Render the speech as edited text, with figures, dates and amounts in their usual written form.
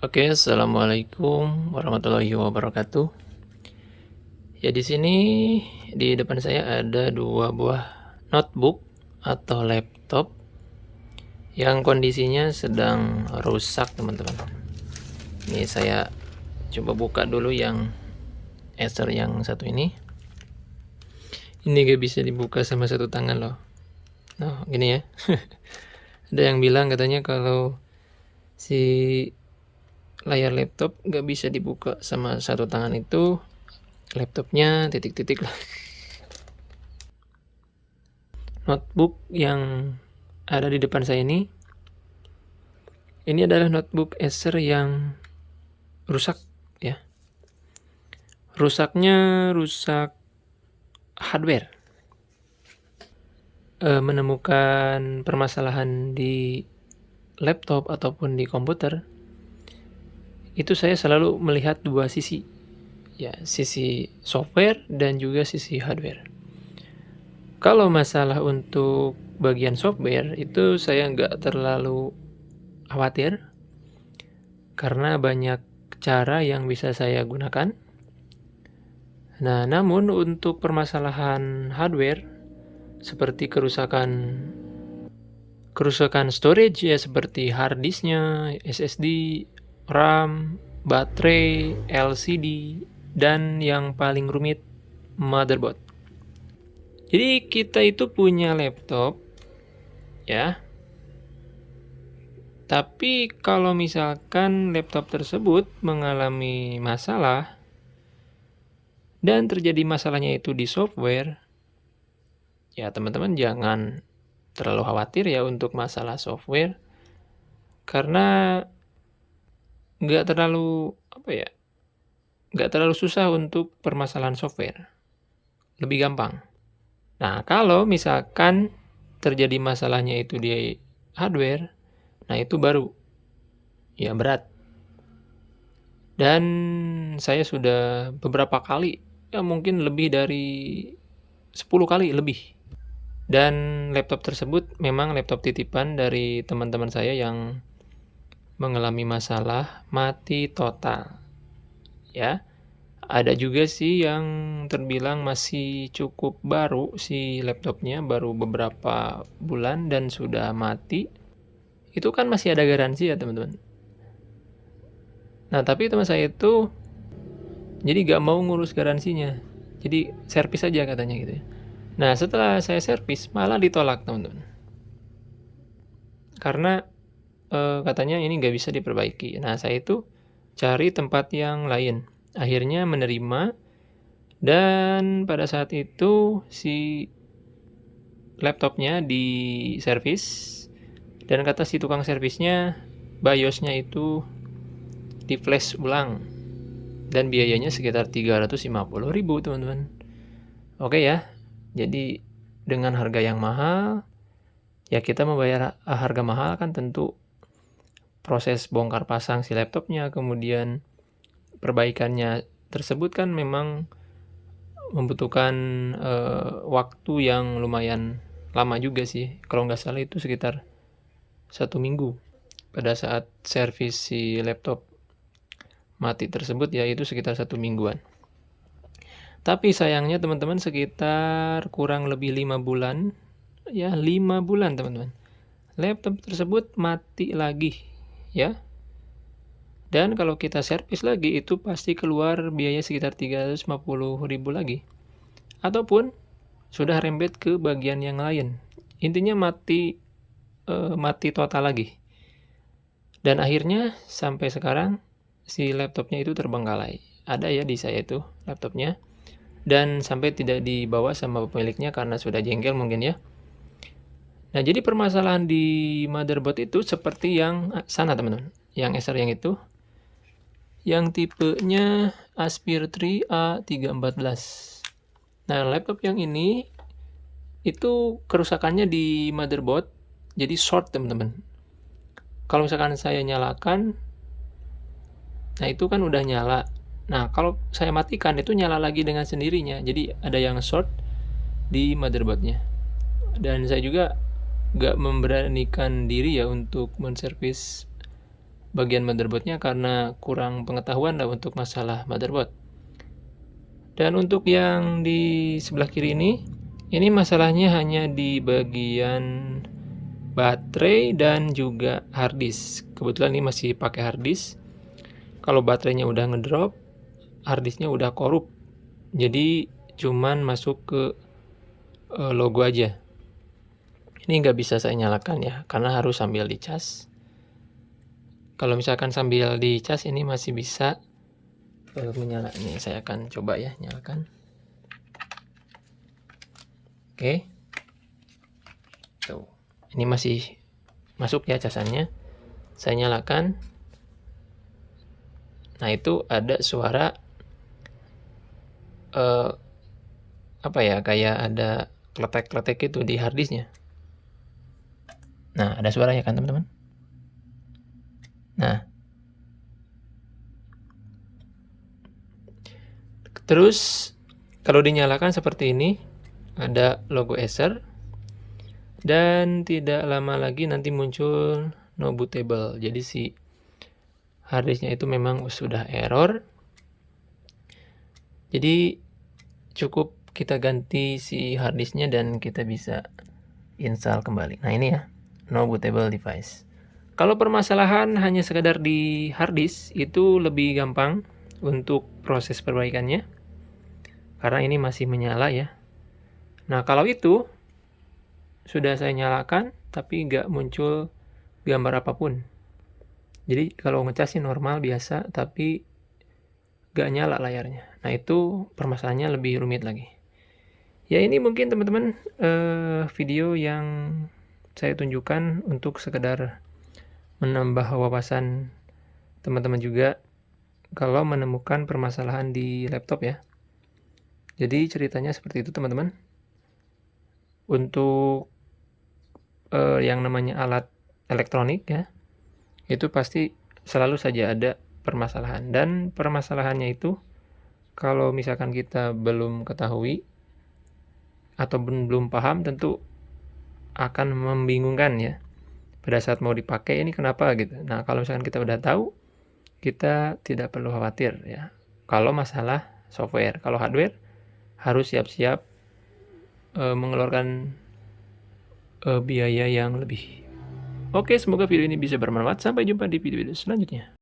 Oke, assalamualaikum warahmatullahi wabarakatuh. Ya, di sini di depan saya ada dua buah notebook atau laptop yang kondisinya sedang rusak, teman-teman. Ini saya coba buka dulu yang Acer yang satu ini. Ini gak bisa dibuka sama satu tangan loh. Nah, gini ya. Ada yang bilang katanya kalau si layar laptop gak bisa dibuka sama satu tangan itu laptopnya titik-titik lah. Notebook yang ada di depan saya ini adalah notebook Acer yang rusak ya. Rusaknya rusak hardware. Menemukan permasalahan di laptop ataupun di komputer itu saya selalu melihat dua sisi ya, sisi software dan juga sisi hardware. Kalau masalah untuk bagian software itu saya nggak terlalu khawatir karena banyak cara yang bisa saya gunakan. Nah, namun untuk permasalahan hardware seperti kerusakan storage ya, seperti hard disknya, SSD, RAM, baterai, LCD, dan yang paling rumit motherboard. Jadi kita itu punya laptop ya. Tapi kalau misalkan laptop tersebut mengalami masalah dan terjadi masalahnya itu di software, ya teman-teman jangan terlalu khawatir ya untuk masalah software, karena nggak terlalu susah untuk permasalahan software, lebih gampang. Nah, kalau misalkan terjadi masalahnya itu di hardware, nah itu baru ya berat. Dan saya sudah beberapa kali, ya mungkin lebih dari 10 kali lebih. Dan laptop tersebut memang laptop titipan dari teman-teman saya yang mengalami masalah mati total. Ya. Ada juga sih yang terbilang masih cukup baru si laptopnya, baru beberapa bulan dan sudah mati. Itu kan masih ada garansi ya teman-teman. Nah, tapi teman saya itu jadi gak mau ngurus garansinya. Jadi servis aja katanya gitu ya. Nah, setelah saya servis malah ditolak teman-teman. Karena katanya ini gak bisa diperbaiki. Nah, saya itu cari tempat yang lain. Akhirnya menerima, dan pada saat itu si laptopnya diservis, dan kata si tukang servisnya BIOS-nya itu di flash ulang dan biayanya sekitar 350.000 teman-teman. Oke ya, jadi dengan harga yang mahal ya, kita membayar harga mahal kan tentu proses bongkar pasang si laptopnya, kemudian perbaikannya tersebut kan memang membutuhkan waktu yang lumayan lama juga sih. Kalau nggak salah itu sekitar 1 minggu pada saat servis si laptop mati tersebut ya, itu sekitar 1 mingguan. Tapi sayangnya teman-teman sekitar kurang lebih 5 bulan ya, 5 bulan teman-teman, laptop tersebut mati lagi ya. Dan kalau kita servis lagi itu pasti keluar biaya sekitar 350.000 lagi. Ataupun sudah rembet ke bagian yang lain. Intinya mati total lagi. Dan akhirnya sampai sekarang si laptopnya itu terbengkalai. Ada ya di saya itu laptopnya. Dan sampai tidak dibawa sama pemiliknya karena sudah jengkel mungkin ya. Nah, jadi permasalahan di motherboard itu seperti yang sana teman-teman. Yang Acer yang itu, yang tipenya Aspire 3 A314. Nah, laptop yang ini itu kerusakannya di motherboard, jadi short teman-teman. Kalau misalkan saya nyalakan, nah itu kan udah nyala. Nah, kalau saya matikan itu nyala lagi dengan sendirinya. Jadi ada yang short di motherboardnya. Dan saya juga gak memberanikan diri ya untuk menservis bagian motherboardnya karena kurang pengetahuan lah untuk masalah motherboard. Dan untuk yang di sebelah kiri ini masalahnya hanya di bagian baterai dan juga hard disk. Kebetulan ini masih pakai hard disk. Kalau baterainya udah ngedrop, hard disknya udah korup. Jadi cuman masuk ke logo aja. Ini nggak bisa saya nyalakan ya, karena harus sambil dicas. Kalau misalkan sambil dicas ini masih bisa menyala. Nih saya akan coba ya nyalakan. Oke. Tuh. Ini masih masuk ya casannya. Saya nyalakan. Nah, itu ada suara apa ya? Kayak ada kletek-kletek itu di hard disknya. Nah, ada suaranya kan, teman-teman? Nah. Terus kalau dinyalakan seperti ini, ada logo Acer. Dan tidak lama lagi nanti muncul no bootable. Jadi si harddisknya itu memang sudah error. Jadi cukup kita ganti si harddisknya dan kita bisa install kembali. Nah ini ya, no bootable device. Kalau permasalahan hanya sekedar di harddisk itu lebih gampang untuk proses perbaikannya. Karena ini masih menyala ya. Nah kalau itu sudah saya nyalakan tapi nggak muncul gambar apapun. Jadi kalau ngecas sih normal biasa tapi nggak nyala layarnya. Nah itu permasalahannya lebih rumit lagi. Ya ini mungkin teman-teman video yang saya tunjukkan untuk sekedar menambah wawasan teman-teman juga kalau menemukan permasalahan di laptop ya. Jadi ceritanya seperti itu teman-teman. Untuk yang namanya alat elektronik ya, itu pasti selalu saja ada permasalahan. Dan permasalahannya itu kalau misalkan kita belum ketahui atau belum paham tentu akan membingungkan ya. Pada saat mau dipakai ini kenapa gitu. Nah kalau misalkan kita udah tahu, kita tidak perlu khawatir ya. Kalau masalah software, kalau hardware harus siap-siap mengeluarkan biaya yang lebih. Oke, semoga video ini bisa bermanfaat. Sampai jumpa di video-video selanjutnya.